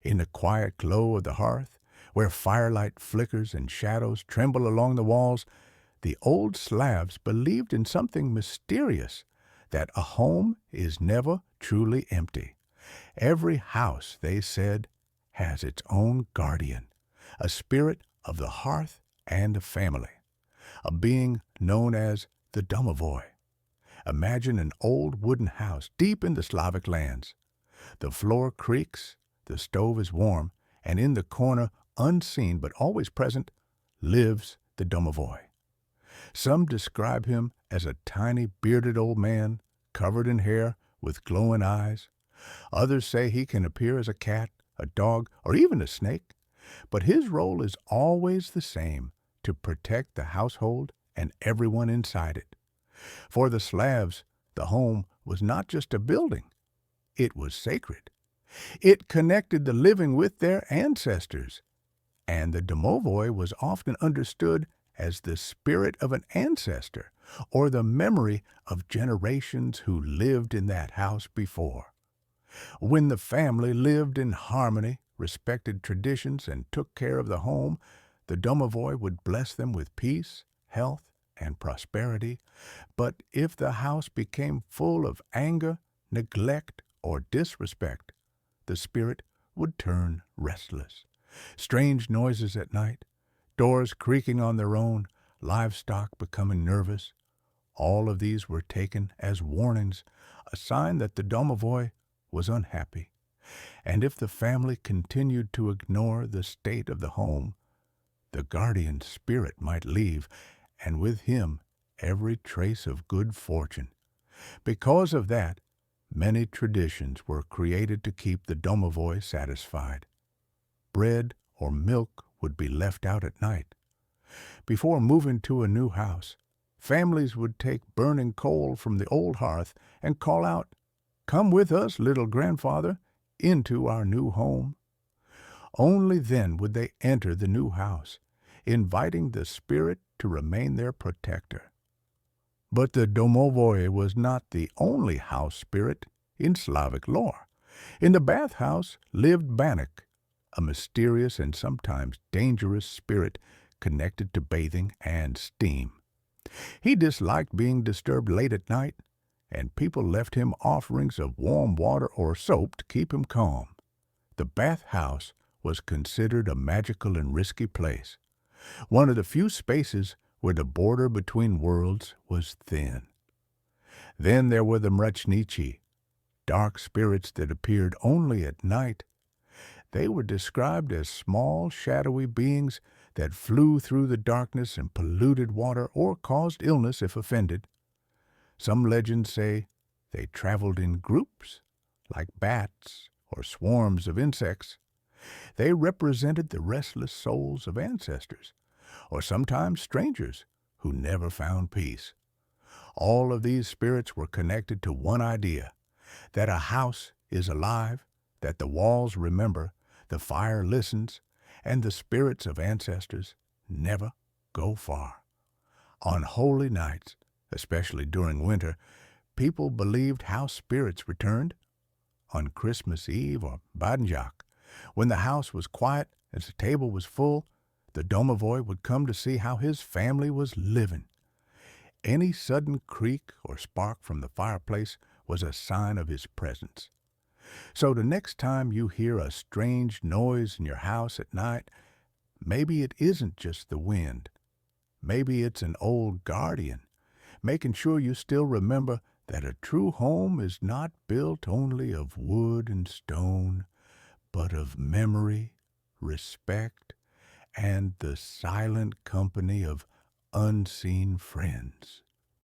In the quiet glow of the hearth, where firelight flickers and shadows tremble along the walls, the old Slavs believed in something mysterious, that a home is never truly empty. Every house, they said, has its own guardian, a spirit of the hearth and the family, a being known as the Domovoi. Imagine an old wooden house deep in the Slavic lands. The floor creaks, the stove is warm, and in the corner, unseen but always present, lives the Domovoi. Some describe him as a tiny bearded old man, covered in hair, with glowing eyes. Others say he can appear as a cat, a dog, or even a snake. But his role is always the same, to protect the household and everyone inside it. For the Slavs, the home was not just a building, it was sacred. It connected the living with their ancestors, and the Domovoi was often understood as the spirit of an ancestor or the memory of generations who lived in that house before. When the family lived in harmony, respected traditions, and took care of the home, the Domovoi would bless them with peace, health, and prosperity. But if the house became full of anger, neglect, or disrespect, the spirit would turn restless. Strange noises at night, doors creaking on their own, livestock becoming nervous. All of these were taken as warnings, a sign that the Domovoi was unhappy. And if the family continued to ignore the state of the home, the guardian spirit might leave, and with him every trace of good fortune. Because of that, many traditions were created to keep the Domovoi satisfied. Bread or milk would be left out at night. Before moving to a new house, families would take burning coal from the old hearth and call out, "Come with us, little grandfather, into our new home." Only then would they enter the new house, inviting the spirit to remain their protector. But the Domovoi was not the only house spirit in Slavic lore. In the bathhouse lived Bannock, a mysterious and sometimes dangerous spirit connected to bathing and steam. He disliked being disturbed late at night, and people left him offerings of warm water or soap to keep him calm. The bathhouse was considered a magical and risky place, one of the few spaces where the border between worlds was thin. Then there were the Mrachnichi, dark spirits that appeared only at night. They were described as small, shadowy beings that flew through the darkness and polluted water or caused illness if offended. Some legends say they traveled in groups, like bats or swarms of insects. They represented the restless souls of ancestors, or sometimes strangers who never found peace. All of these spirits were connected to one idea, that a house is alive, that the walls remember, the fire listens, and the spirits of ancestors never go far. On holy nights, especially during winter, people believed house spirits returned. On Christmas Eve or Badnjak, when the house was quiet and the table was full, the Domovoi would come to see how his family was living. Any sudden creak or spark from the fireplace was a sign of his presence. So the next time you hear a strange noise in your house at night, maybe it isn't just the wind. Maybe it's an old guardian, making sure you still remember that a true home is not built only of wood and stone, but of memory, respect, and the silent company of unseen friends.